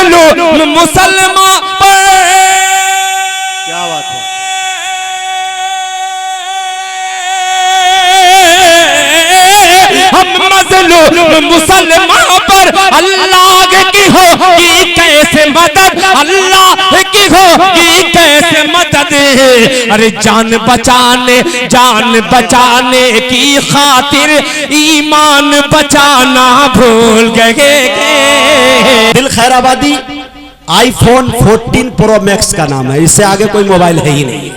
मजलूम मुसलमान पर। क्या बात है। हम मजलूम मुसलमान पर अल्लाह की होगी कैसे मदद, अल्लाह की होगी कैसे मदद। अरे जान बचाने की खातिर ईमान बचाना भूल गए। दिल खैराबादी आईफोन 14 प्रो मैक्स का नाम है, इससे आगे कोई मोबाइल है ही नहीं।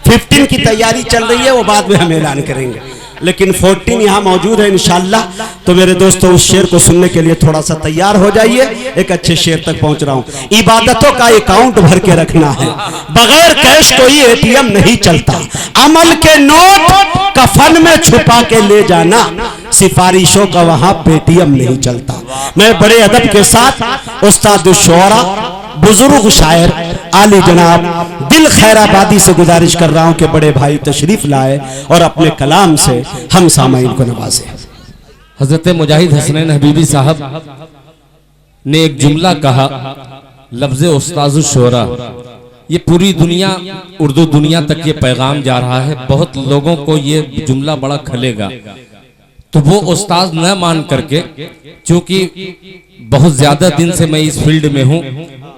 15 की तैयारी चल रही है, वो बाद में हम ऐलान करेंगे, लेकिन 14 यहाँ मौजूद है इंशाल्लाह। तो मेरे दोस्तों उस शेर को सुनने के लिए थोड़ा सा तैयार हो जाइए। एक अच्छे शेर तक पहुंच रहा हूं। इबादतों का अकाउंट भर के रखना है, बगैर कैश कोई एटीएम नहीं चलता। अमल के नोट कफन में छुपा के ले जाना, सिफारिशों का वहां पेटीएम नहीं चलता। मैं बड़े अदब के साथ उस्ताद शुरा बुजुर्ग शायर आली जनाब दिल खैराबादी से गुजारिश कर रहा हूं कि बड़े भाई तशरीफ लाए और अपने कलाम से हम सामाईन को नवाजे। हजरत मुजाहिद हसनैन हबीबी साहब ने एक जुमला कहा, लफ्ज़ उस्ताद शुरा। ये पूरी दुनिया, उर्दू दुनिया तक ये पैगाम जा रहा है। बहुत लोगों को ये जुमला बड़ा खलेगा, तो वो उस्ताद न मान करके, क्योंकि बहुत ज्यादा दिन से मैं इस फील्ड में हूँ,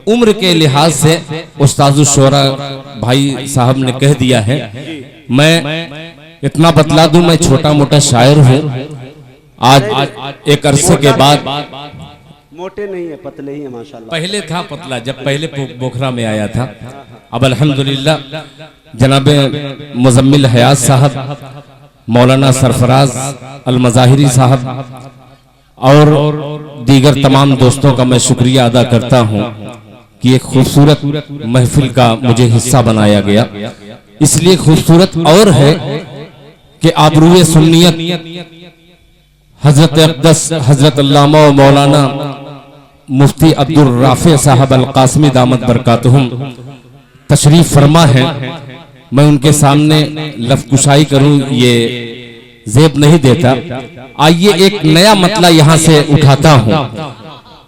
उम्र के लिहाज से उस्ताद शुरा भाई साहब ने कह दिया है। मैं इतना बतला दूं, मैं छोटा मोटा शायर हूँ। आज एक अरसे के बाद, मोटे नहीं है, पतले ही है माशाल्लाह। पहले था पतला जब पहले बोखरा में आया था। अब अल्हम्दुलिल्लाह जनाब मुजम्मिल हयात साहब, मौलाना सरफराज अल मज़ाहिरी साहब और दीगर तमाम दोस्तों का मैं शुक्रिया अदा करता हूं कि एक खूबसूरत महफिल का मुझे हिस्सा बनाया गया। इसलिए खूबसूरत और है कि आबरूए सुन्नियत हजरत अक़दस हजरत अल्लामा व मौलाना मुफ्ती अब्दुल राफे साहब अल कासमी दामत बरकातहुम तशरीफ फरमा है। मैं उनके सामने लफ्ज़कुशाई करूं ये ज़ेब नहीं देता। आइए एक नया मतला यहां से उठाता हूं।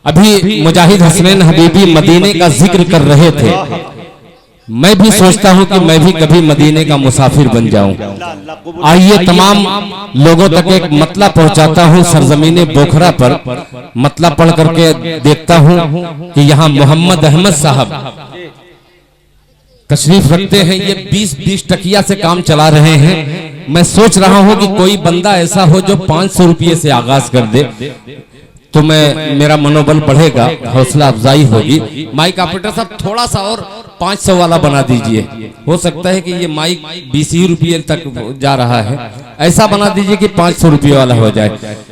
अभी मुजाहिद हसनैन हबीबी मदीने का जिक्र कर रहे थे। मैं भी सोचता हूं कि मैं भी कभी मदीने का मुसाफिर बन जाऊं। आइए तमाम लोगों तक एक मतला पहुंचाता हूं। सरजमीने बोखरा पर मतला पढ़ करके देखता हूं कि यहाँ मोहम्मद अहमद साहब तशरीफ रखते हैं। ये 20-20 टकिया से काम चला रहे हैं। मैं सोच रहा हूं कि कोई बंदा ऐसा हो जो 500 रुपये से आगाज कर दे, तो मेरा मनोबल बढ़ेगा, हौसला अफजाई होगी। माइक ऑपरेटर साहब थोड़ा सा और 500 वाला बना दीजिए। हो सकता है कि ये माइक 20 ही रुपये तक जा रहा है, ऐसा बना दीजिए कि 500 रुपये वाला हो जाए।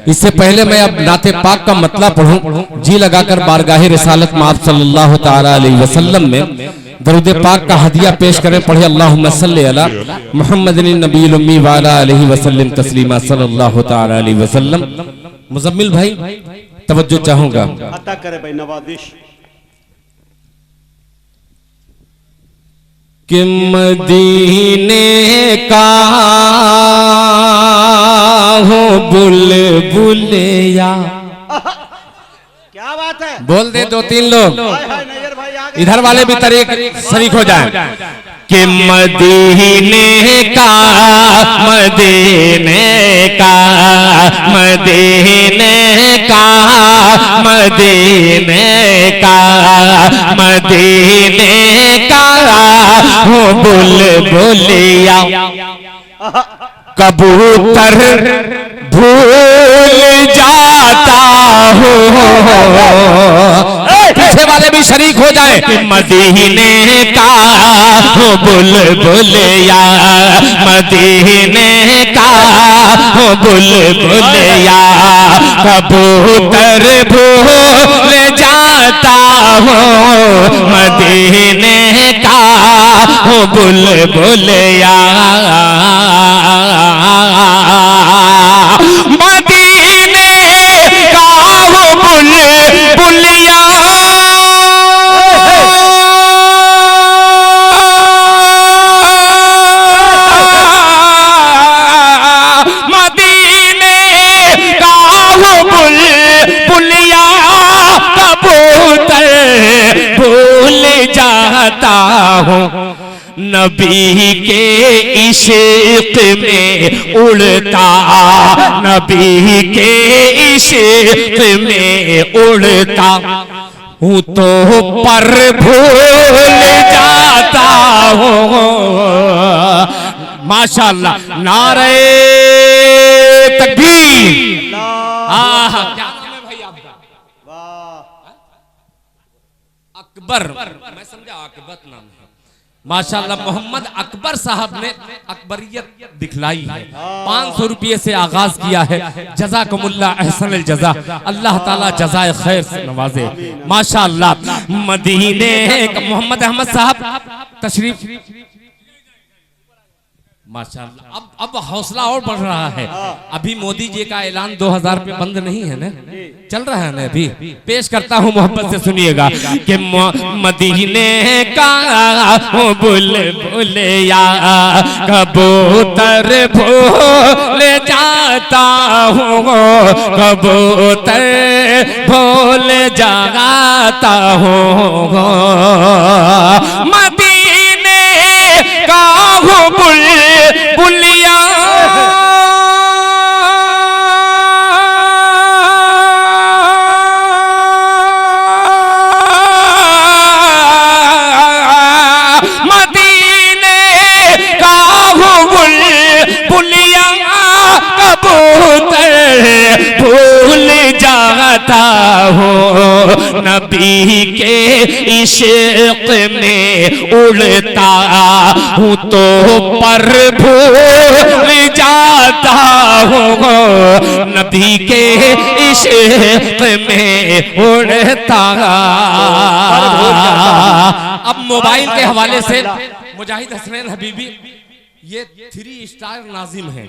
इससे पहले मैं अब नाते पाक का मतला पढ़ूं, जी लगाकर बारगाहे रिसालत में आप सल्लल्लाहु ताला अलैहि वसल्लम में दरूद पाक का हदिया पेश करें। पढ़े अल्लाहुम्मा सल्ली अला मुहम्मदिन नबील उम्मी व अला आलिहि वसल्लम तस्लीमा सल्लल्लाहु ताला अलैहि वसल्लम। मुजम्मिल भाई तवज्जो चाहूंगा। अता करे भाई नवाजिश। कि मदीने का हो बुलबुलिया। क्या बात है, बोल दे 2-3 लोग, इधर वाले भी तरीक शरीक हो जाए। कि मदीने का मदीने का मदीने का मदीने का मदीने का हो बुलबुलिया। कबूतर भूल जाता हो, पीछे वाले भी शरीक हो जाए। मदीने का हो बुलबुलिया, मदीने का हो बुलबुलिया। कबूतर भूल जाता हो, मदीने का हो बुलबुलिया। मदीने का हो बुलबुलिया। मदीने का हो बुलबुलिया। कबूतर हूँ, नबी के इश्क में उड़ता, नबी के इश्क में उड़ता हूँ तो पर भूल जाता हूँ। माशाअल्लाह, नारे तकबीर। आह, क्या नाम है भाई आपका? अकबर, मैं समझा अकबर नाम है। माशाअल्लाह, मोहम्मद अकबर साहब ने अकबरियत दिखलाई है। 500 रुपये से आगाज किया है। जज़ाकुमुल्लाह अहसनुल जज़ा, अल्लाह ताला जज़ाए खैर से नवाजे। माशाअल्लाह, मदीने मोहम्मद अहमद साहब तशरीफ। माशाअल्लाह, अब हौसला और बढ़ रहा है। अभी मोदी जी का ऐलान 2000 पे बंद नहीं है ना, चल रहा है ना। अभी पेश करता हूँ, मोहब्बत से सुनिएगा कि मदीने का बुलबुल या कबूतर भूल जाता हूँ, कबूतर भूल जाता हूँ। मदीने का बुलिया मदीने का बुलिया कबूतर भूल जाता हूँ, नबी के इश्क में उड़ता हूँ तो पर भूल जाता हूँ, नबी के इश्क में उड़ता। अब मोबाइल के हवाले से मुजाहिद हसनैन हबीबी, ये 3 स्टार नाजिम है।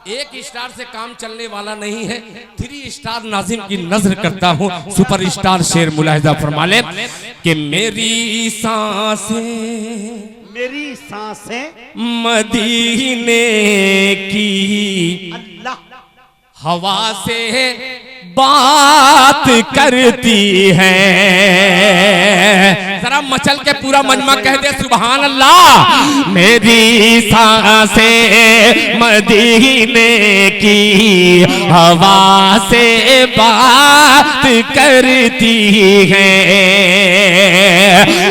1 स्टार से काम चलने वाला नहीं है। 3 स्टार नाजिम की नजर करता हूँ। सुपर स्टार शेर मुलाहिजा फरमा ले कि मेरी सांसें मदीने की हवा से बात करती है। जरा मचल के पूरा मजमा कह दे सुभान अल्लाह। मेरी सांसें मदीने की हवा से बात करती है।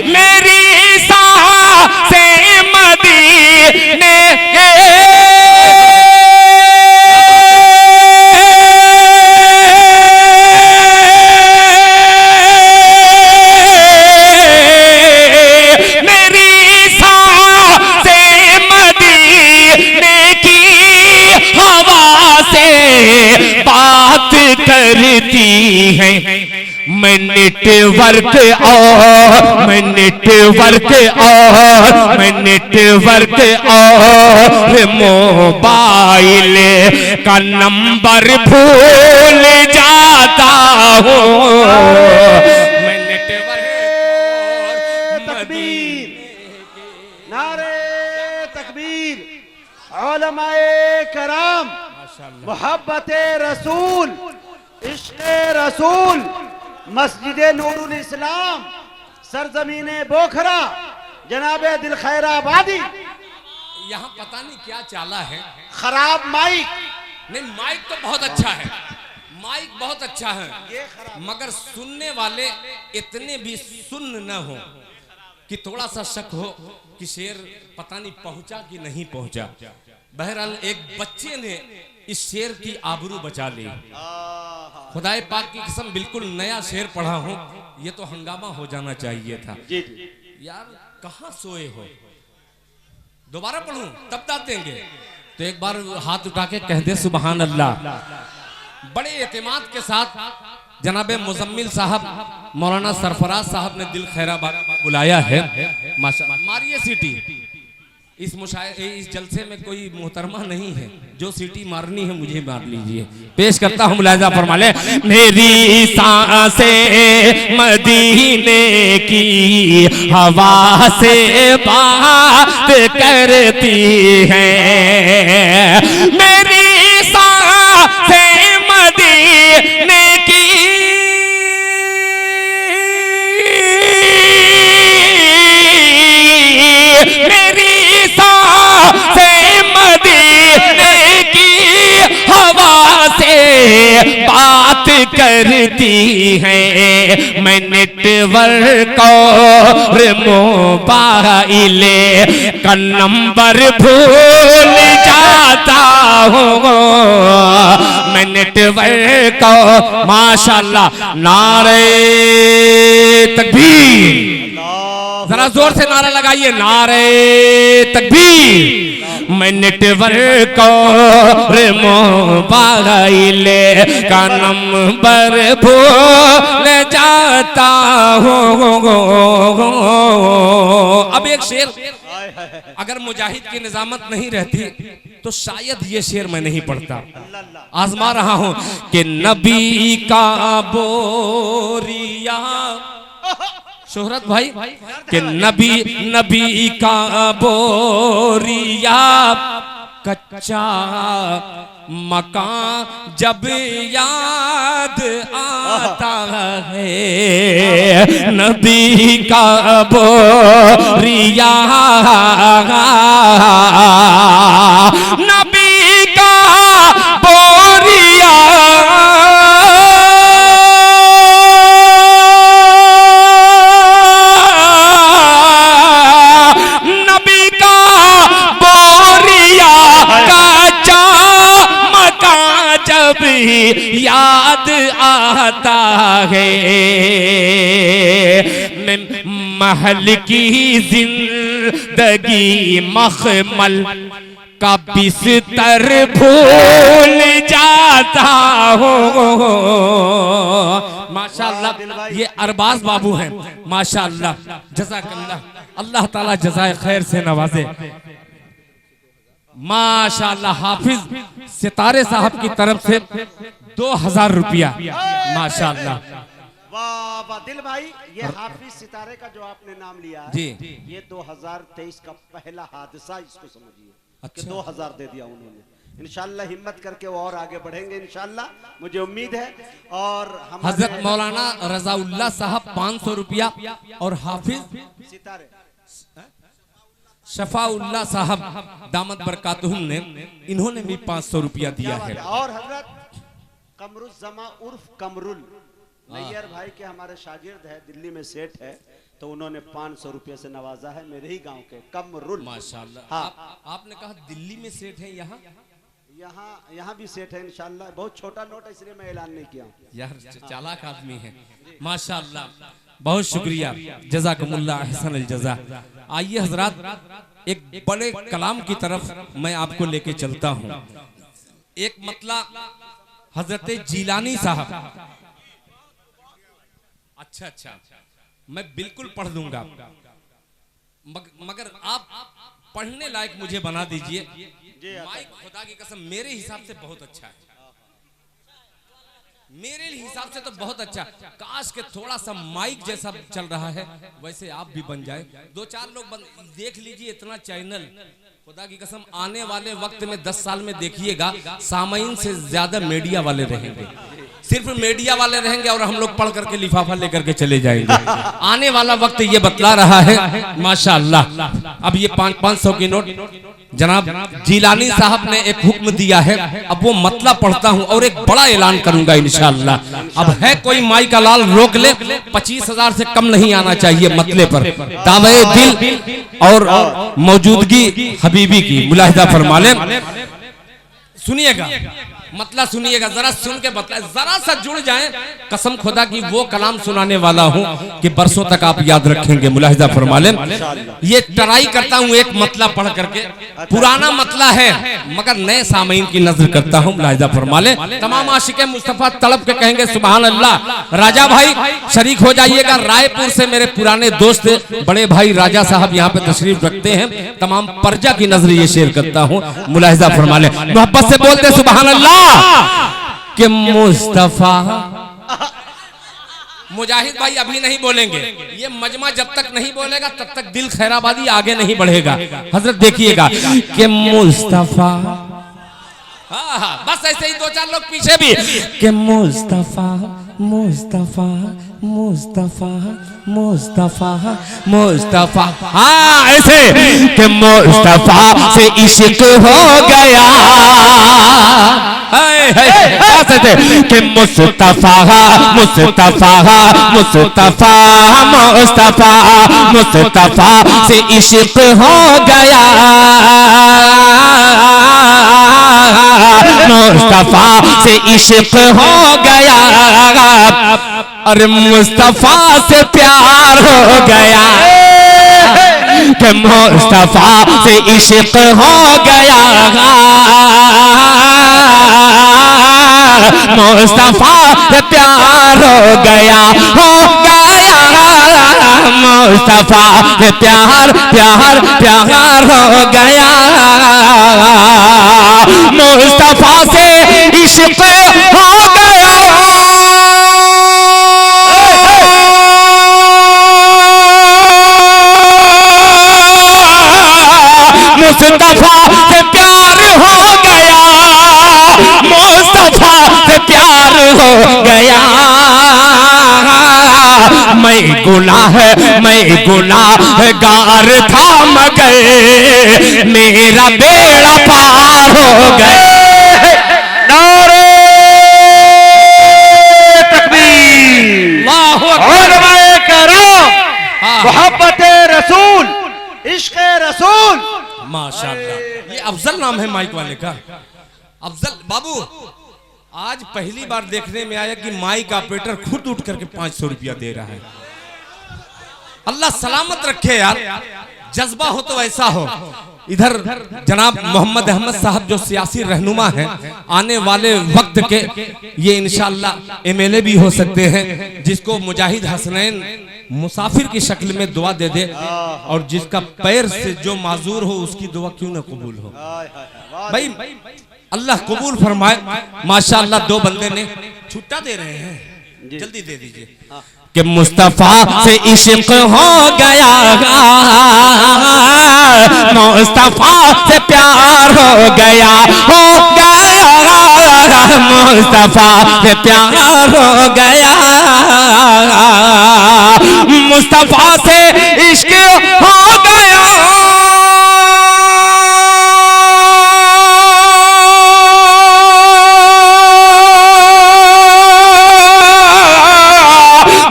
मेरी सांसें मदीने करती है। मैं नेटवर्क और मोबाइल का नंबर भूल जाता हूँ। मैं नेटवर्क तकबीर, नारे तकबीर, उलमाए कराम, मोहब्बते रसूल, इश्क़े रसूल, मस्जिदे नूरुल इस्लाम, सरजमीने बोखरा, जनाबे दिल खैराबादी। यहाँ पता नहीं क्या चाला है। खराब माइक नहीं, माइक तो बहुत अच्छा है, माइक बहुत अच्छा है, मगर सुनने वाले इतने भी सुन्न न हो कि थोड़ा सा शक हो कि शेर पता नहीं पहुंचा कि नहीं पहुंचा। बहरहाल एक बच्चे ने इस शेर की आबरू बचा ली। खुदाए पाक की कसम, बिल्कुल नया शेर पढ़ा हूं, ये तो हंगामा हो जाना चाहिए था। यार कहां सोए हो, दोबारा पढ़ूं तब दाद देंगे। तो एक बार हाथ उठा के कह दे सुभान अल्लाह। बड़े एतमाद के साथ जनाबे मुजम्मिल साहब, मौलाना सरफराज साहब ने दिल खैराबाद बुलाया है। माशाअल्लाह, मारिए सीटी। इस जलसे में कोई मोहतरमा नहीं है, जो सीटी मारनी है मुझे मार लीजिए। पेश करता हूँ, मुलाहिजा फरमा ले। मेरी सांसें मदीने की हवा से बात करती हैं। मेरी सांसें मदीने की मेरी सांसें मदीने की हवा से बात करती हैं। मैं नेटवर्क और मोबाइल का नंबर भूल जाता हूँ। मैं नेटवर्क माशाल्लाह, नारे तकबीर, जरा जोर से नारा लगाइए, नारे तकबीर। मैं नेटवर्क और मोबाइल का नंबर भूल जाता हूँ। अब एक शेर, अगर मुजाहिद की निजामत नहीं रहती तो शायद ये शेर मैं नहीं पढ़ता। आजमा रहा हूं कि नबी का बोरिया, शोहरत भाई, कि नबी का बोरिया कच्चा मकान जब याद आता है। नबी का बोरिया, नबी का बोरिया, नबी का बोरिया कच्चा मकान जब याद आता है। मैं महल की जिंदगी मखमल का बिस्तर भूल जाता हूँ। माशाअल्लाह, ये अरबाज बाबू हैं, माशाअल्लाह, जज़ाकल्लाह, अल्लाह ताला जज़ाए खैर से नवाजे। माशाअल्लाह, हाफिज सितारे साहब की तरफ से 2000 रुपया, माशाअल्लाह। वाह वाह दिल भाई, ये हाफिज सितारे का जो आपने नाम लिया है जी, ये 2023 का पहला हादसा, इसको समझिए। अच्छा। 2000 दे दिया उन्होंने। इंशाल्लाह हिम्मत करके वो और आगे बढ़ेंगे इंशाल्लाह, मुझे उम्मीद है। और हजरत मौलाना रजाउल्लाह साहब 500 रुपया और हाफिज सितारे शफाउल्लाह साहब दामत बरकातहुम ने, इन्होंने भी 500 रुपया दिया है। और हजरत कमरुज़्ज़मा उर्फ कमरुल नैयर भाई के हमारे शागिर्द है, दिल्ली में सेठ है, तो उन्होंने 500 रुपये से नवाजा है, मेरे ही गांव के कमरुल। माशाअल्लाह। हाँ, आपने कहा दिल्ली में सेठ है, यहाँ भी सेठ है इंशाल्लाह। बहुत छोटा नोट है इसलिए मैं ऐलान नहीं किया। यार चालाक आदमी है, माशाअल्लाह, बहुत शुक्रिया, जज़ाकुमुल्लाह अहसन अल जज़ा। आइए हजरात, एक बड़े कलाम की तरफ मैं आपको लेके चलता हूँ। एक मतलब हजरत जिलानी साहब, अच्छा, मैं बिल्कुल पढ़ दूंगा, मगर आप पढ़ने लायक मुझे बना दीजिए। माइक खुदा की कसम मेरे हिसाब से बहुत अच्छा है, मेरे हिसाब से तो बहुत अच्छा। काश के थोड़ा सा माइक जैसा चल रहा है वैसे आप भी बन जाए। 2-4 लोग देख लीजिए इतना चैनल, खुदा की कसम आने वाले वक्त में 10 साल में देखिएगा सामाइन से ज्यादा मीडिया वाले रहेंगे, सिर्फ मीडिया वाले रहेंगे और हम लोग पढ़ करके लिफाफा लेकर के चले जाएंगे। आने वाला वक्त ये बतला रहा है, माशाअल्लाह। अब ये 500 की नोट जनाब जिलानी साहब ने एक हुक्म दिया है, अब वो मतलब पढ़ता हूँ और एक बड़ा ऐलान करूंगा इंशाअल्लाह। अब है कोई माई का लाल रोक ले, 25,000 से कम नहीं आना चाहिए मतले पर। दावे दिल और मौजूदगी हबीबी की मुलाहिदा फरमा लें। सुनिएगा, मतलब सुनिएगा, जरा सुन के बतलाए, जरा सा जुड़ जाएं, कसम खुदा की वो कलाम सुनाने वाला हूं कि बरसों तक आप याद रखेंगे। मुलाहिजा फरमा लें। ये ट्राई करता हूं एक मतलब पढ़ करके, पुराना मतला है मगर नए सामीन की नजर करता हूं। मुलाहिजा फरमा लें। तमाम आशिके मुस्तफा तड़प के कहेंगे सुभान अल्लाह। राजा भाई शरीक हो जाइएगा, रायपुर से मेरे पुराने दोस्त बड़े भाई राजा साहब यहाँ पे तशरीफ रखते हैं। तमाम परजा की नजर ये शेयर करता हूँ। मुलाहिजा फरमा लें, मोहब्बत से बोलते सुभान अल्लाह कि मुस्तफा। मुजाहिद भाई अभी नहीं बोलेंगे, ये मजमा जब तक नहीं बोलेगा तब तक दिल खैराबादी आगे नहीं बढ़ेगा। हजरत देखिएगा कि मुस्तफा, हाँ बस ऐसे ही 2-4 लोग पीछे भी कि मुस्तफा मुस्तफा मुस्तफा मुस्तफा मुस्तफा, हाँ ऐसे कि मुस्तफा से इश्क हो गया, ऐसे कि मुस्तफा मुस्तफा मुस्तफा मुस्तफा मुस्तफा से इश्क हो गया, मुस्तफा से इश्क हो गया, अरे मुस्तफा से प्यार हो गया, कि मुस्तफा से इश्क हो गया, मुस्तफा से प्यार हो गया, मुस्तफा से प्यार प्यार प्यार हो गया, मुस्तफा से इश्क हो गया, मुस्तफा से प्यार हो गया, मुस्तफा से प्यार हो गया, मैं गुनाहगार था मगर मेरा बेड़ा पार हो गया, नारे तकबीर, उलमाए करम, मोहब्बत रसूल, इश्क रसूल, माशाअल्लाह। ये अफजल नाम है माइक वाले का, अफजल बाबू। आज पहली बार देखने में आया कि माइक ऑपरेटर खुद उठ करके 500 रुपया दे रहा है। अल्लाह सलामत रखे यार, जज्बा हो तो ऐसा हो। इधर जनाब मोहम्मद अहमद साहब जो सियासी रहनुमा हैं, आने वाले वक्त के ये इंशाअल्लाह एमएलए भी हो सकते हैं, जिसको मुजाहिद हसनैन मुसाफिर की शक्ल में दुआ दे दे, और जिसका पैर से जो माजूर हो उसकी दुआ क्यों ना कबूल हो। भाई अल्लाह कबूल फरमाए। माशाअल्लाह दो बंदे ने छुट्टा दे रहे हैं, जल्दी दे दीजिए। कि मुस्तफा से इश्क हो गया, मुस्तफा से प्यार हो गया, मुस्तफा से प्यार हो गया, मुस्तफा से इश्क हो गया,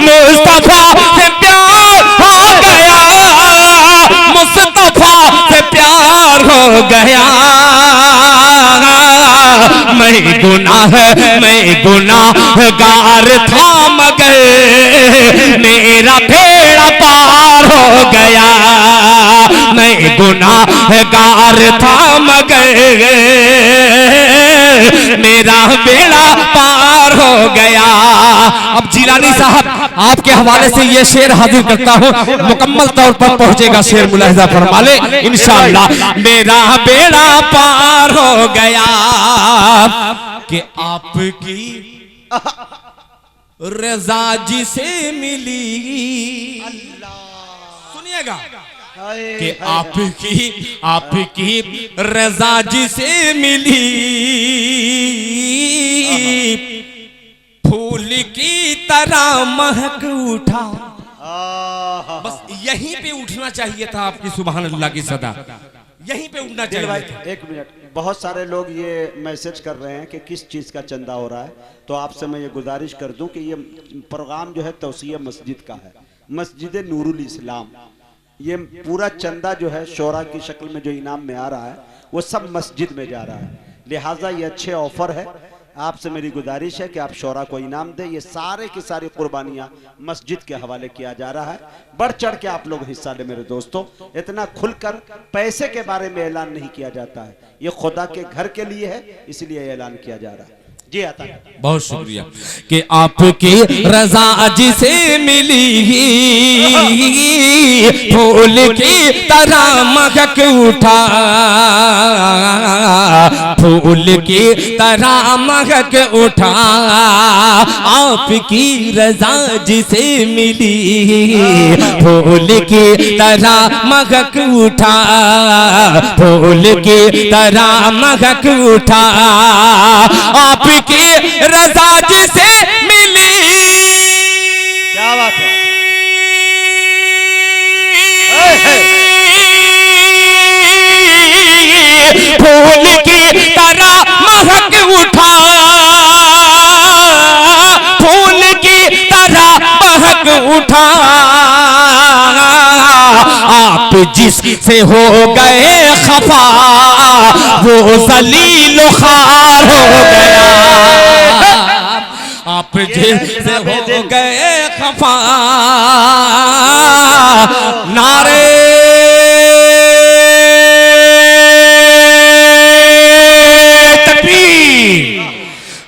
मुस्तफा से प्यार हो गया, मुस्तफा से प्यार हो गया, मैं गुनाहगार था मगर मेरा बेड़ा पार हो गया, मैं गुनाहगार था मगर मेरा बेड़ा पार हो गया। अब जिलानी साहब आपके हवाले से ये शेर हाजिर करता हूँ, मुकम्मल तौर पर पहुंचेगा शेर, मुलाहिजा फरमा ले इंशाअल्लाह। मेरा बेड़ा पार हो गया कि आपकी रजा जिसे मिली, सुनिएगा कि आपकी रजा जिसे मिली, फूल की तरह महक उठा। बस यहीं पे उठना चाहिए था आपकी सुभान अल्लाह की सदा, यहीं पे उठना चाहिए था। एक मिनट, बहुत सारे लोग ये मैसेज कर रहे हैं कि किस चीज़ का चंदा हो रहा है, तो आपसे मैं ये गुजारिश कर दूं कि ये प्रोग्राम जो है तौसीया मस्जिद का है, मस्जिद नूरुल इस्लाम। ये पूरा चंदा जो है शोरा की शक्ल में जो इनाम में आ रहा है वो सब मस्जिद में जा रहा है, लिहाजा ये अच्छे ऑफर है। आपसे मेरी गुजारिश है कि आप शोरा को इनाम दें। ये सारे की सारी कुर्बानियाँ मस्जिद के हवाले किया जा रहा है। बढ़ चढ़ के आप लोग हिस्सा लें मेरे दोस्तों। इतना खुलकर पैसे के बारे में ऐलान नहीं किया जाता है, ये खुदा के घर के लिए है, इसलिए ऐलान किया जा रहा है। जी आता है, बहुत शुक्रिया। कि आपकी रजा जिसे मिली, फूल की तरह महक उठा, फूल की तरह महक उठा, आपकी रजा जिसे मिली, फूल की तरह महक उठा, फूल की तरह महक उठा, आपकी रजा जिसे मिली। क्या क्या बात है। फूल की तरह महक उठा, फूल की तरह महक उठा, आप जिससे हो गए खफा वो जलील खार हो गया। आप जिससे हो गए खफा, नारे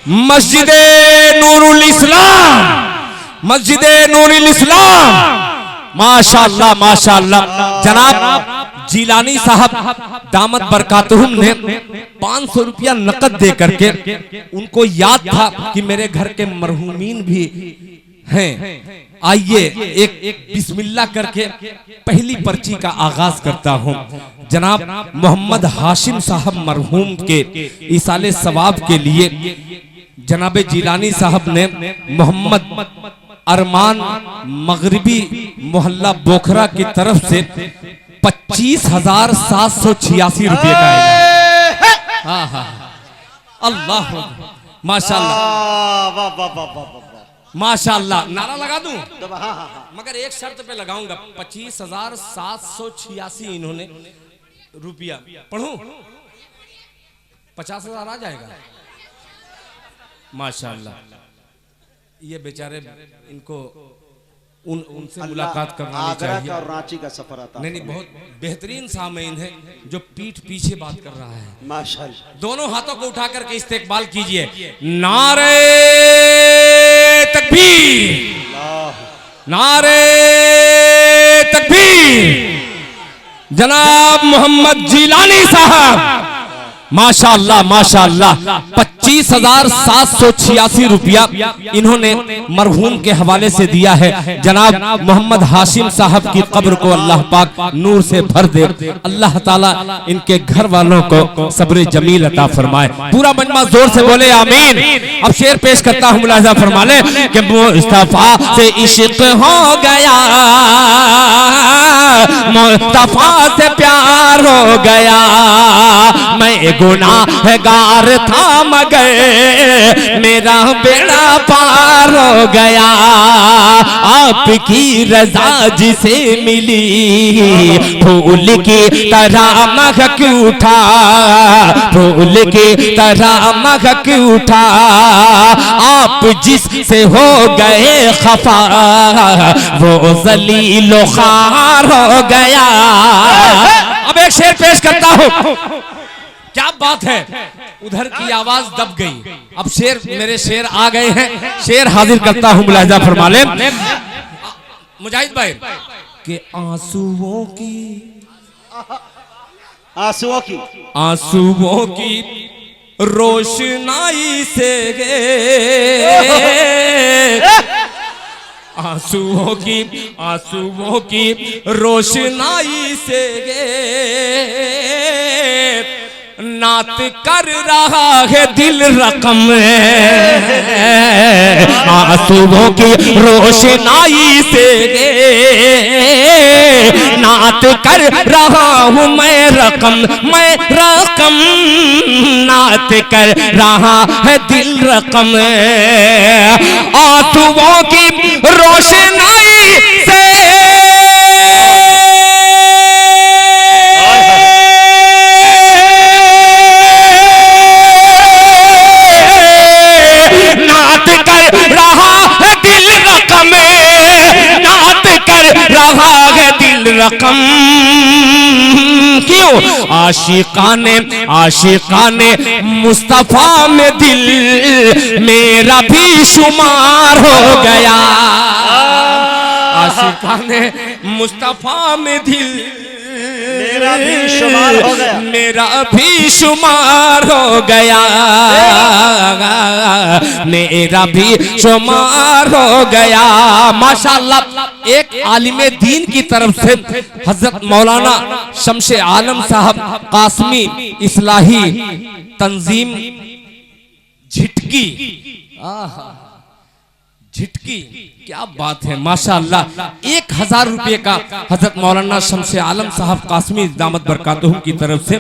मस्जिद नूरुल इस्लाम, मस्जिद नूरुल इस्लाम, माशाअल्लाह माशाअल्लाह। जनाब जिलानी साहब दामत बरकातुहुम ने 500 रुपया नकद दे करके, उनको याद था कि मेरे घर के मरहूमीन भी हैं, आइए एक बिस्मिल्लाह करके पहली पर्ची का आगाज करता हूं। जनाब मोहम्मद हाशिम साहब मरहूम के इसाले सवाब के लिए जनाब जिलानी साहब ने मोहम्मद अरमान मगरिबी मोहल्ला बोखरा की तरफ से 25,786 रुपये का इनाम। अल्लाह माशाअल्लाह माशाअल्लाह। नारा लगा दूं मगर एक शर्त पे लगाऊंगा, 25,786 इन्होंने रुपया। पढ़ूं 50,000 आ जाएगा माशाअल्लाह। ये बेचारे इनको उनसे मुलाकात करना चाहिए। और रांची का सफर आता नहीं बहुत बेहतरीन सामीन है जो पीठ पीछे बात कर रहा है माशाअल्लाह। दोनों हाथों को उठा करके इस्तेकबाल कीजिए। नारे तकबीर, नारे तकबीर। जनाब मोहम्मद जिलानी साहब माशाअल्लाह माशाअल्लाह 25,786 रुपया इन्होंने मरहूम के हवाले से दिया है। जनाब मोहम्मद हाशिम साहब की कब्र को अल्लाह पाक नूर से भर दे, अल्लाह ताला इनके घर वालों को सब्र जमील अता फरमाए। पूरा मजमा जोर से बोले आमीन। अब शेर पेश करता हूँ, मुलाहिजा फरमा ले कि मुस्तफा से इश्क हो गया, मुस्तफा से प्यार हो गया, मैं गुनाहगार था मगर मेरा बेड़ा पार हो गया, आपकी रजा जिसे मिली फूल की तरह महक उठा, फूल की तरह महक उठा, आप जिससे हो गए खफा वो जलील खार हो गया। अब एक शेर पेश करता हूं, क्या बात है, उधर की आवाज दब गई। अब शेर मेरे शेर आ गए हैं, शेर हाजिर करता हूं, मुलाहिजा फरमा ले मुजाहिद भाई कि आंसुओं की रोशनाई से आंसुओं की रोशनाई से नात कर रहा है दिल रकम, आंसुओं की रोशनाई से नात कर रहा हूँ मैं रकम, नात कर रहा है दिल रकम, आंसुओं की रोशनाई से रकम। क्यों? आशिकाने मुस्तफा में दिल मेरा भी शुमार हो गया, आशिकाने मुस्तफा में दिल मेरा भी शुमार हो गया, मेरा भी शुमार हो गया, मेरा भी शुमार हो गया। माशाअल्लाह एक आलिमे दीन की तरफ से हजरत मौलाना शमशे आलम साहब कासमी इस्लाही तंजीम झिटकी झिटकी, क्या बात है माशाअल्लाह। 1000 रुपये का हजरत मौलाना शम्स आलम साहब कासमी दामत बरकातहू की तरफ से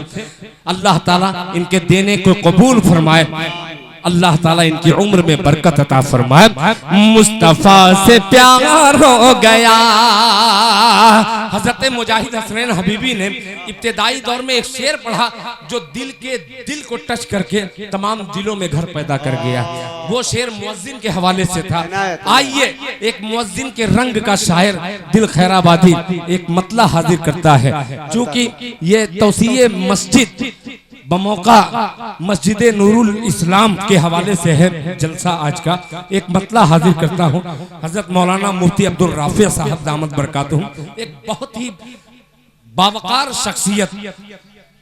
अल्लाह ताला इनके देने को कबूल फरमाए, अल्लाह ताला इनकी उम्र में बरकत अता फरमाए। मुस्तफा से प्यार हो गया। हजरत मुजाहिद हसनैन हबीबी ने इब्तिदाई दौर में एक शेर पढ़ा जो दिल को टच करके तमाम दिलों में घर पैदा कर गया। वो शेर मुअज्जिन के हवाले से था। आइए एक मुअज्जिन के रंग का शायर दिल खैराबादी एक मतला हाजिर करता है, चूंकि ये तौसीए मस्जिद बमौका मस्जिद नूरुल इस्लाम के हवाले से है जलसा आज का। एक मतला हाजिर करता हूँ। हजरत मौलाना मुफ्ती अब्दुल राफी साहब दामत बरकातहू, एक बहुत ही बावकार शख्सियत,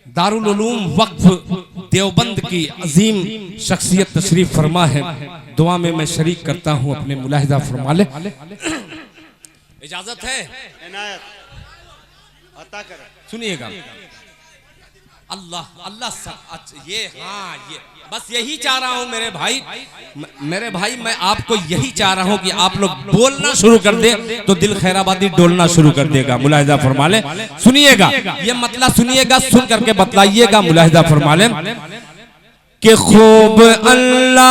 दारुल उलूम वक्फ देवबंद की अजीम शख्सियत तशरीफ फरमा है। दुआ में मैं शरीक करता हूँ, अपने मुलाहिजा फरमा ले। इजाजत है, सुनिएगा। अल्लाह अल्लाह ये हाँ ये बस यही चाह रहा हूँ मेरे भाई मैं आपको यही चाह रहा हूँ कि आप लोग बोलना शुरू कर दे तो दिल खैराबादी डोलना शुरू कर देगा। मुलाहिजा फरमा ले, सुनिएगा ये मतलब सुनिएगा, सुन करके बतलाइएगा। मुलाहिजा फरमा ले कि खूब अल्लाह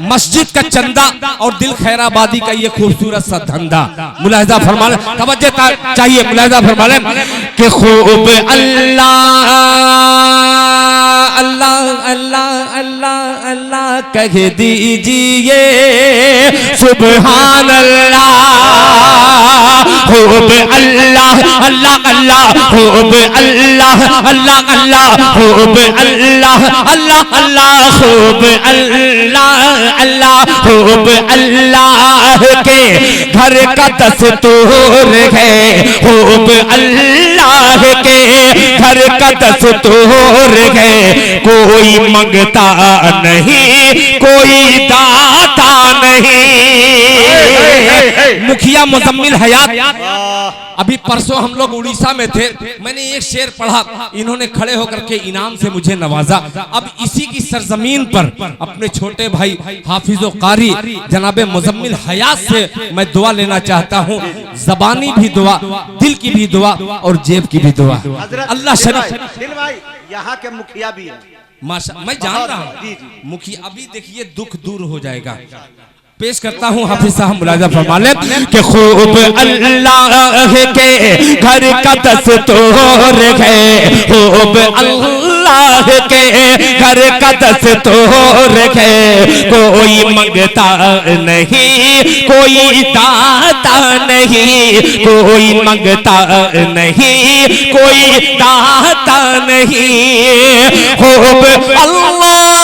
मस्जिद का चंदा और दिल खैराबादी का ये खूबसूरत सा धंधा। मुलाहिजा फरमा ले, तवज्जो चाहिए। मुलाहिजा फरमा ले कि खूब अल्लाह अल्लाह अल्लाह अल्लाह अल्लाह कह दीजिए सुभान अल्लाह। खूब अल्लाह अल्लाह अल्लाह खूब अल्लाह अल्लाह अल्लाह खूब अल्लाह अल्लाह अल्लाह खूब अल्लाह अल्लाह खूब अल्लाह के घर का दस्तूर है। खूब अल्लाह के घर का दस्तूर है। कोई मंगता नहीं, कोई दाता नहीं। मुखिया मुजम्मिल हयात, अभी परसों हम लोग उड़ीसा में थे, मैंने एक शेर पढ़ा, इन्होंने खड़े होकर के इनाम से मुझे नवाजा। अब इसी की सरजमीन पर अपने छोटे भाई हाफिजो कारी जनाबे मुजम्मिल हयात से मैं दुआ लेना चाहता हूँ। जबानी भी दुआ, दिल की भी दुआ और जेब की भी दुआ। अल्लाह शरीफ यहाँ के मुखिया भी है माशा, मैं जान रहा हूँ मुखिया। अभी देखिए दुख दूर हो जाएगा। पेश करता हूँ हाफिज साहब, मुलाहिजा फरमा ले कि खूब अल्लाह के घर का दस्तूर है। खूब अल्लाह के घर का दस्तूर है। कोई मंगता नहीं, कोई दाता नहीं। कोई मंगता नहीं, कोई दाता नहीं। खूब अल्लाह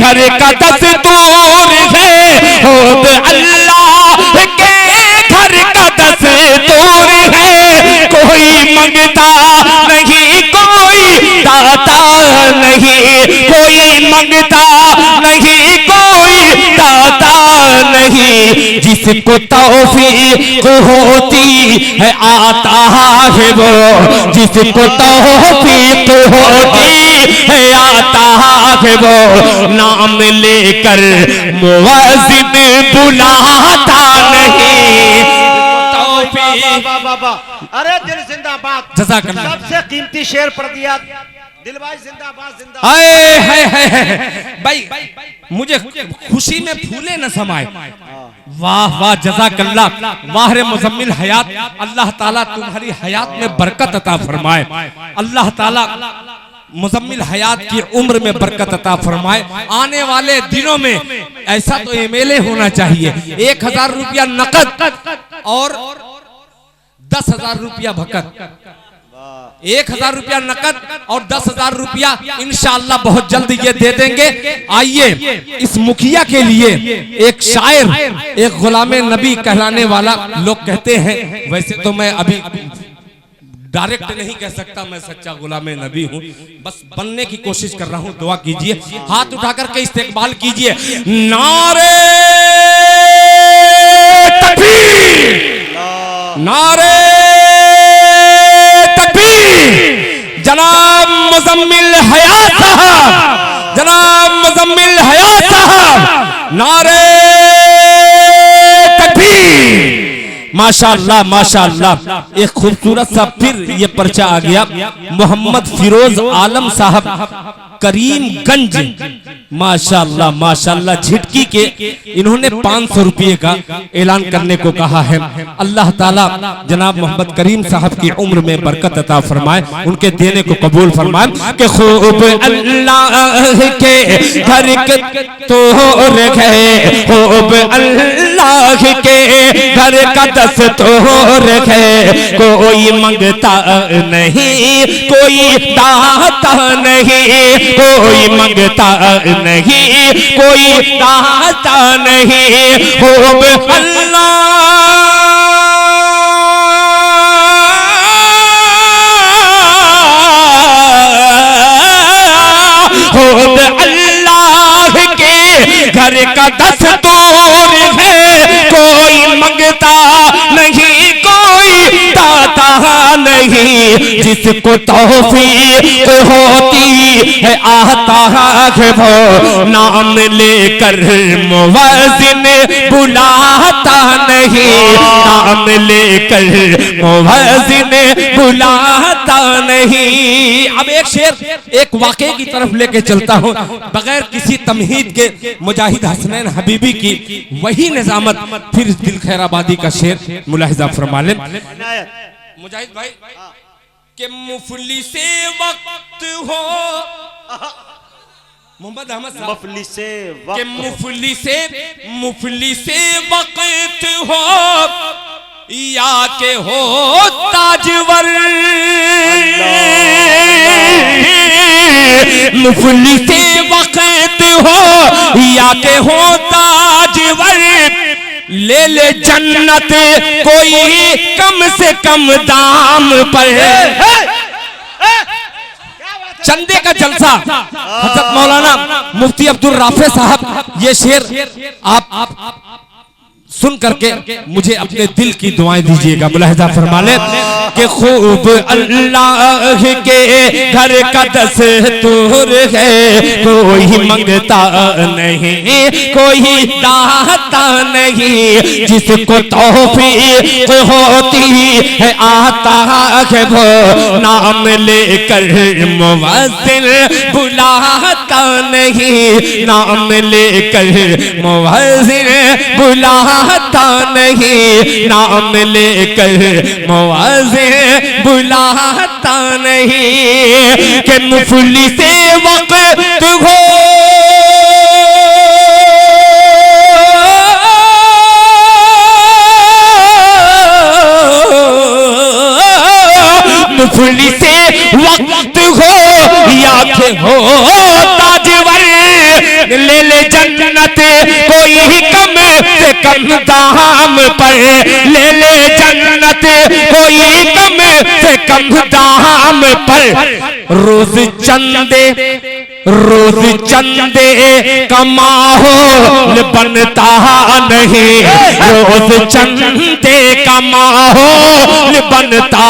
घर का दस्तूर है। खूब अल्लाह के घर का दस्तूर है। कोई मंगता नहीं, कोई दाता नहीं। कोई मंगता नहीं, कोई दाता नहीं। जिसको तौफीक होती है आता है वो, जिसको तौफीक होती है आता है वो। नाम लेकर मुअज्जिन बुलाता नहीं। अरे दिल जिंदाबाद, जज़ाकल्लाह। सबसे कीमती शेर पढ़ दिया। दिल भाई जिंदाबाद जिंदाबाद। भाई मुझे खुशी में फूले न समाए। वाह वाह जज़ाकल्लाह। वाह रे मुजम्मिल हयात, अल्लाह ताला तुम्हारी हयात में बरकत अता फरमाए। अल्लाह ताला मुजम्मिल हयात की उम्र में बरकत अता फरमाए। आने वाले दिनों में ऐसा तो एमएलए होना चाहिए। 1000 रुपया नकद और 10,000 रुपया भकत। 1000 रुपया नकद और 10,000 रुपया इंशाअल्लाह बहुत जल्द ये दे देंगे। आइए इस मुखिया के लिए एक शायर, एक गुलामे नबी कहलाने वाला लोग कहते हैं, वैसे तो मैं अभी डायरेक्ट नहीं कह सकता मैं सच्चा गुलामे नबी हूँ, बस बनने की कोशिश कर रहा हूँ। दुआ कीजिए, हाथ उठाकर के इस्तेकबाल कीजिए। नारे तकबीर, नारे जनाब मुजम्मिल हयात साहब, जनाब मुजम्मिल हयात साहब, नारे तकबीर। माशाअल्लाह माशाअल्लाह, एक खूबसूरत सा फिर ये पर्चा आ गया। मोहम्मद फिरोज आलम साहब करीमगंज, माशाअल्लाह माशाअल्लाह, झिटकी के इन्होंने 500 रुपये का ऐलान करने को कहा है। अल्लाह ताला जनाब मोहम्मद करीम साहब की उम्र में बरकत अता फरमाए, उनके देने को कबूल फरमाए। कि खूब अल्लाह के घर के तोड़ गए, खूब अल्लाह के घर का दस्तूर है, कोई मंगता नहीं, कोई दाता नहीं, कोई मंगता नहीं, कोई दाता नहीं। खूब अल्लाह, खूब अल्लाह के घर का दस्तूर है, कोई मंगता नहीं, कोई दाता नहीं। जिसको तौफीक होती है आता है वो नाम लेकर मुवज्जिन बुलाता नहीं, नाम लेकर मुवज्जिन बुलाता नहीं। अब एक शेर, एक वाक़े की तरफ लेके चलता हूँ बगैर किसी तमहीद के। मुजाहिद हसनैन हबीबी की वही निजामत, फिर दिल खैराबादी का शेर मुलाहिजा फरमा लें मुजाहिद भाई। कि मुफलिसे वक्त हो मोहम्मद अहमद साहब, मुफलिसे वक्त हो या के हो ताजवर, मुफलिसे वक्त हो या के हो ताजवर, ले ले जन्नत कोई कम से कम दाम पर। चंदे का जलसा, हजरत मौलाना मुफ्ती अब्दुल राफे साहब, ये शेर आप सुन करके मुझे अपने दिल की दुआएं दीजिएगा। मुलाहिजा फरमा ले कि खूब अल्लाह के घर का दस्तूर है, कोई मंगता नहीं, कोई दाता नहीं। जिसको तौफीक होती है आता है वो नाम लेकर मुवज्जिन बुलाता नहीं, नाम लेकर मुवज्जिन बुलाता नहीं, नाम लेकर मुवज्जिन बुलाता नहीं। कि मुफलिसे वक्त हो मुफलिसे वक्त हो या के हो ताजवर, ले ले जन्नत कोई कम से कम दाम पर, ले ले जन्नत कोई कम से कम दाम पर। रोज चंदे का माहौल बनता नहीं, रोज चंदे का माहौल बनता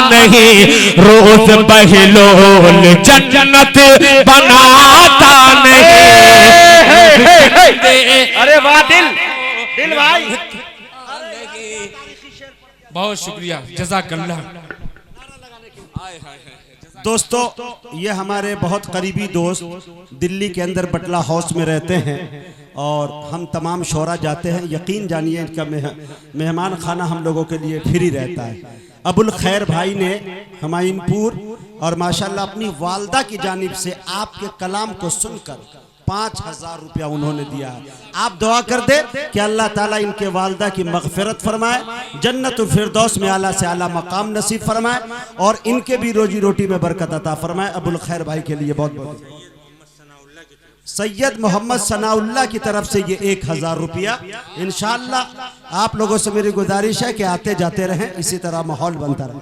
नहीं, रोज बहलोल जन्नत बनाता नहीं। अरे वाह दिल भाई, बहुत शुक्रिया, जज़ाकल्लाह। दोस्तों, ये हमारे बहुत करीबी दोस्त दिल्ली के अंदर बटला हाउस में रहते हैं और हम तमाम शोरा जाते हैं। यकीन जानिए इनका मेहमान खाना हम लोगों के लिए फ्री रहता है। अबुल खैर भाई ने हुमायूंपुर और माशाल्लाह अपनी वालदा की जानिब से आपके कलाम को सुनकर 5,000 रुपया उन्होंने दिया है। आप दुआ कर दे कि अल्लाह ताला इनके वालदा की मगफिरत फरमाए, जन्नतुल फिरदौस में आला से आला मकाम नसीब फरमाए और इनके भी रोजी रोटी में बरकत अता फरमाए। अबुल खैर भाई के लिए बहुत बहुत सैयद मोहम्मद सनाउल्लाह की तरफ से ये 1,000 रुपया। इंशाअल्लाह आप लोगों से मेरी गुजारिश है कि आते जाते रहें, इसी तरह माहौल बनता रहे।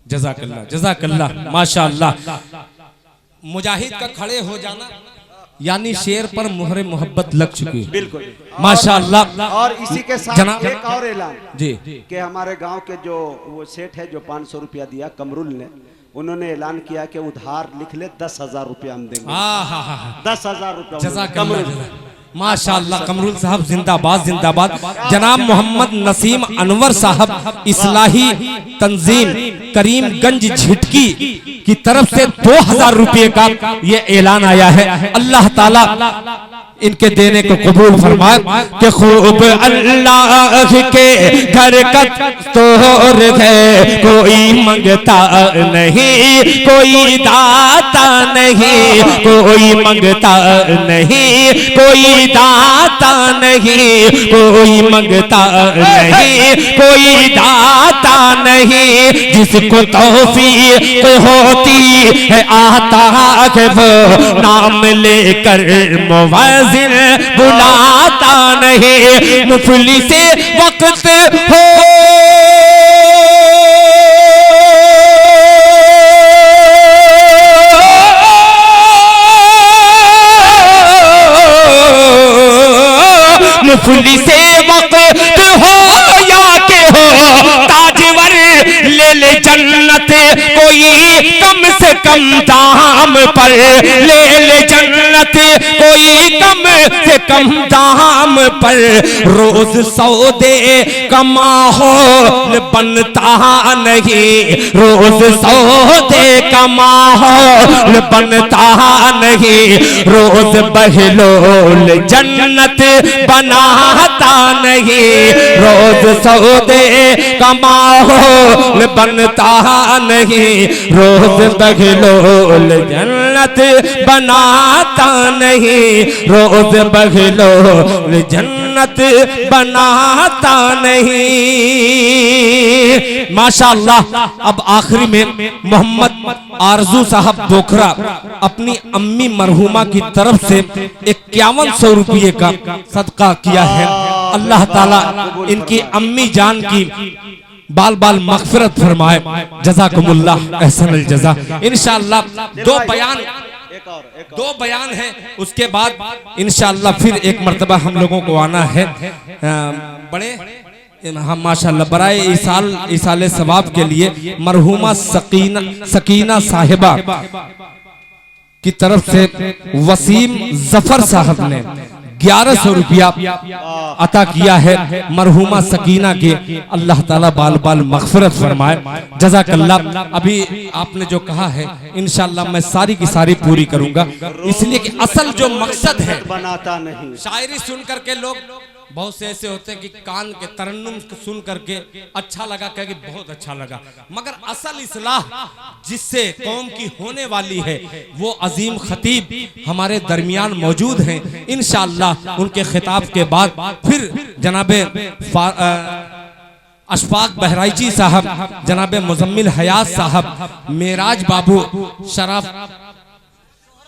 जज़ाकल्लाह जज़ाकल्लाह, माशाअल्लाह। मुजाहिद का खड़े हो जाना यानी शेर पर मुहर मोहब्बत लग चुकी है। बिल्कुल माशाअल्लाह। और इसी के साथ जनाब एक और ऐलान जी कि हमारे गांव के जो वो सेठ है जो 500 रुपया दिया कमरुल ने, उन्होंने ऐलान किया कि उधार लिख ले 10,000 रुपया हम देंगे। 10,000 रुपया जज़ाकल्लाह माशाअल्लाह। कमरुल साहब जिंदाबाद जिंदाबाद। जनाब मोहम्मद नसीम अनवर साहब इस्लाही तंजीम करीमगंज झिटकी की तरफ से 2,000 रुपये का ये ऐलान आया है। अल्लाह ताला इनके देने को कबूल फरमाए कि खूब अल्लाह के घर का तोर है, कोई मंगता नहीं कोई दाता नहीं, कोई मंगता नहीं कोई दाता नहीं, कोई मंगता नहीं कोई दाता नहीं, जिसको तौफीक होती है आता है वो नाम लेकर मुअज्जिन बुलाता नहीं, मुफलिस वक्त हो मुफलिस वक्त हो या के हो ताजवर ले ले जन्नत कोई कम से कम दाम पर, ले ले जन्नत कोई कम से कम दाम पर, रोज सौदे का माहौल बनता नहीं, रोज सौदे का माहौल बनता नहीं, रोज बहलोल जन्नत बनाता नहीं, रोज सौदे का माहौल बनता नहीं, रोज बहलोल जन्नत बनाता नहीं, रोज बहलोल जन्नत बनाता नहीं। माशाअल्लाह। अब आखिरी में मोहम्मद आरजू साहब बोखरा अपनी अम्मी मरहुमा की तरफ से 5100 रुपये का सदका किया है। अल्लाह ताला इनकी अम्मी जान की बाल बाल मगफिरत फरमाए। जज़ाकुमुल्लाह अहसनुल जज़ा। इंशाअल्लाह दो बयान है, उसके बाद इंशाअल्लाह फिर एक मर्तबा हम लोगों को आना है। बड़े हम माशाअल्लाह बराए इसाले सवाब के लिए मरहुमा सकीना साहिबा की तरफ से वसीम जफर साहब ने 1100 रुपया अता किया है मरहुमा सकीना के। अल्लाह ताला बाल बाल मगफिरत फरमाए। जज़ाकल्लाह। अभी आपने जो कहा है इंशाअल्लाह मैं सारी की सारी पूरी करूंगा, इसलिए कि असल जो मकसद है बनाता नहीं। शायरी सुन करके लोग बहुत से ऐसे होते हैं कि कान के तरन्नुम सुन करके अच्छा लगा, कह के बहुत अच्छा लगा, मगर असल इस्लाह जिससे कौम की होने वाली है वो अजीम खतीब हमारे दरमियान मौजूद हैं। इंशाअल्लाह उनके खिताब के बाद फिर जनाबे अशफाक बहराइची साहब, जनाबे मुजम्मिल हयात साहब, मेराज बाबू शराफ,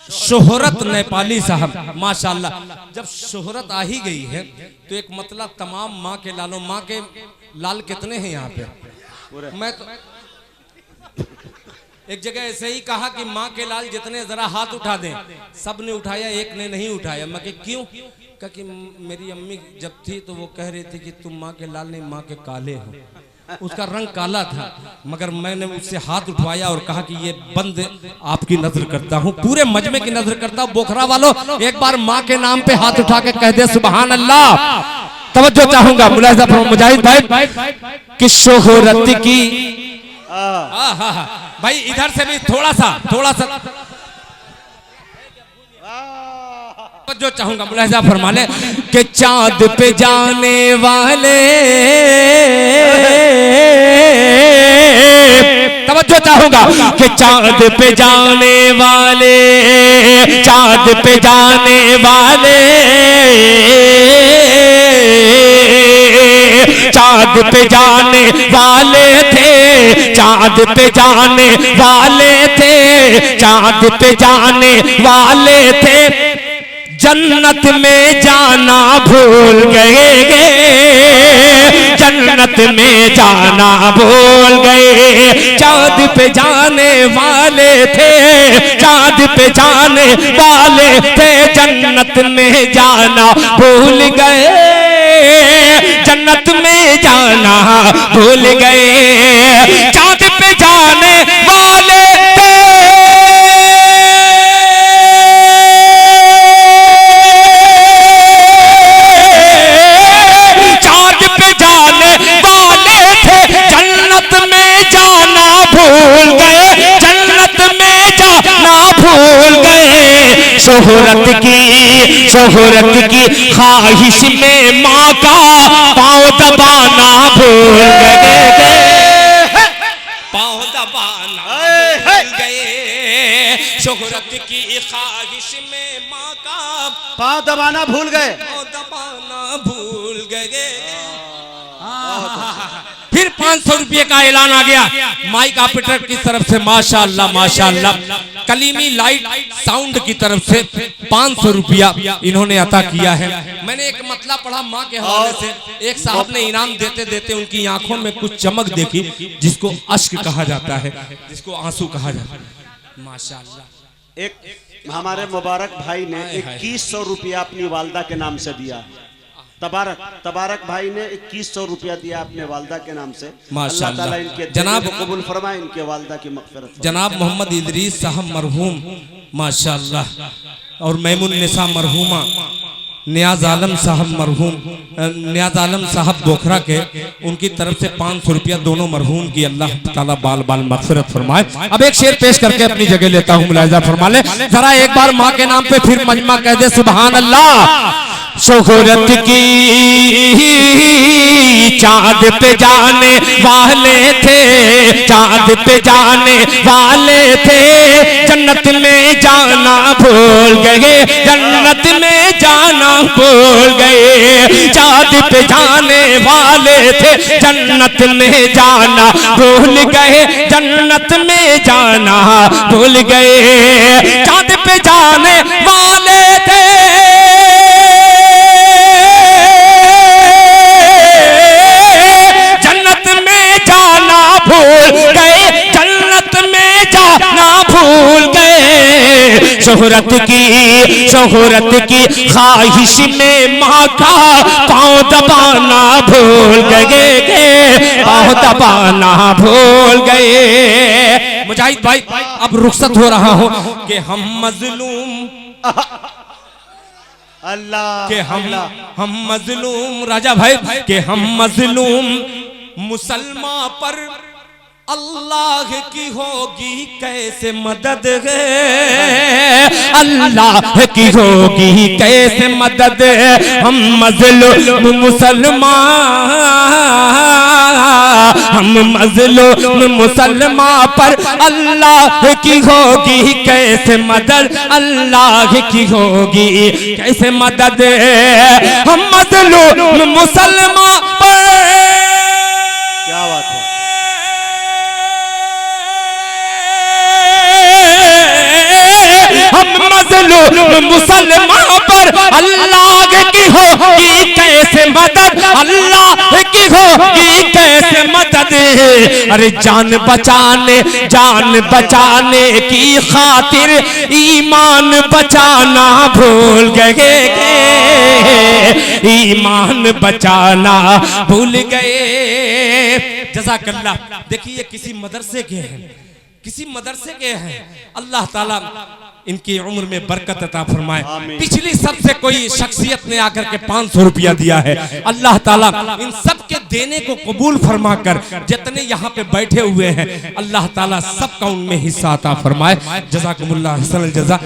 शोहरत नेपाली साहब, माशाअल्लाह। जब शोहरत आ ही गई है तो एक मतलब तमाम माँ के लालों, माँ के लाल कितने हैं यहाँ पे? मैं तो एक जगह ऐसे ही कहा कि माँ के लाल जितने जरा हाथ उठा दें, सब ने उठाया, एक ने नहीं उठाया। मैं कि क्यों? कहा कि मेरी अम्मी जब थी तो वो कह रही थी कि तुम माँ के लाल नहीं माँ के काले हो। उसका रंग काला था, मगर मैंने उससे हाथ उठवाया और कहा कि ये बंद आपकी नजर करता हूँ, पूरे मजमे की नजर करता हूँ। बोखरा वालों एक बार माँ के नाम पे हाथ उठा के कह दे सुभान अल्लाह। तवज्जो चाहूंगा मुलाहिजा मुजाहिद भाई कि शोहरत की भाई इधर से भी थोड़ा सा जो चाहूंगा मुलाहिजा फरमा ले कि चांद पे जाने वाले तवज्जो चाहूंगा कि चांद पे जाने वाले, चांद पे जाने वाले, चांद पे जाने वाले थे, चांद पे जाने वाले थे, चांद पे जाने वाले थे, जन्नत में जाना भूल गए, जन्नत में जाना भूल गए। चांद पे जाने वाले थे, चांद पे जाने वाले थे, जन्नत में जाना भूल गए, जन्नत में जाना भूल गए। चांद पे जाने वाले थे, चांद पे जाने वाले थे, जन्नत में जाना भूल गए, जन्नत में जाना भूल गए। शोहरत की ख्वाहिश में माँ का पाँव दबाना भूल गए, पाँव दबाना भूल गए। शोहरत की ख्वाहिश में माँ का पाँव दबाना भूल गए, पाँव दबाना भूल गए। फिर 500 रुपये का ऐलान आ गया माइक ऑपरेटर की तरफ से। माशाअल्लाह माशाअल्लाह, कलीमी लाइट साउंड की तरफ से 500 रुपया इन्होंने अता किया है। मैंने एक मतला पढ़ा माँ के हवाले से, एक साहब ने इनाम देते देते उनकी आंखों में कुछ चमक देखी, जिसको अश्क कहा जाता है, जिसको आंसू कहा जाता है। माशाअल्लाह। एक हमारे मुबारक भाई ने 2100 रुपया अपनी वालदा के नाम से दिया। तबारक भाई ने 2100 रुपया दिया अपने वालदा के नाम से। माशाअल्लाह। अल्लाह ताला इनके जनाब को कबूल फरमाए, इनके वालदा की मग़फ़िरत फरमाए। जनाब मोहम्मद इदरीस साहब मरहूम माशाअल्लाह, और मैमुन निसा मरहूमा, नियाज आलम साहब मरहूम, नियाज आलम साहब बोखरा के, उनकी तरफ से 500 रुपया दोनों मरहूम की अल्लाह ताला बाल बाल मग़फ़िरत फरमाए। अब एक शेर पेश करके अपनी जगह लेता हूँ, मुलाहिज़ा फरमा ले जरा एक बार माँ के नाम पे, फिर मजमा कह दे सुभान अल्लाह। शोहरत की चांद पे जाने वाले थे, चांद पे जाने वाले थे, जन्नत में जाना भूल गए, जन्नत में जाना भूल गए। चांद पे जाने वाले थे, जन्नत में जाना भूल गए, जन्नत में जाना भूल गए। चांद पे जाने वाले थे, भूल गए, जन्नत में जाना भूल गए। शोहरत की ख्वाहिश में माँ का पाँव दबाना भूल गए, पाँव दबाना भूल गए। मुजाहिद भाई अब रुखसत हो रहा हूँ कि हम मजलूम, अल्लाह के हम मजलूम, राजा भाई के हम मजलूम मुसलमान पर अल्लाह की होगी कैसे मदद है, अल्लाह की होगी कैसे मदद। हम मजलूम मुसलमान, हम मजलूम मुसलमान पर अल्लाह की होगी कैसे मदद, अल्लाह की होगी कैसे मदद। हम मजलूम मुसलमान पर, क्या बात है, हम मजलूम मुसलमान पर अल्लाह की होगी कैसे मदद, अल्लाह की होगी कैसे मदद। अरे जान बचाने की खातिर ईमान बचाना भूल गए, ईमान बचाना भूल गए। जज़ाकल्लाह। देखिए ये किसी मदरसे के हैं, किसी मदरसे के हैं, अल्लाह ताला इनकी उम्र में बरकत अता फरमाए। पिछली सबसे कोई शख्सियत ने आकर के 500 रुपया दिया है, अल्लाह ताला इन सब के देने को कबूल फरमा कर, जितने यहाँ पे बैठे हुए हैं अल्लाह ताला सबका उनमें हिस्सा अता फरमाए। जज़ाकुमुल्लाह हसनल जज़ा।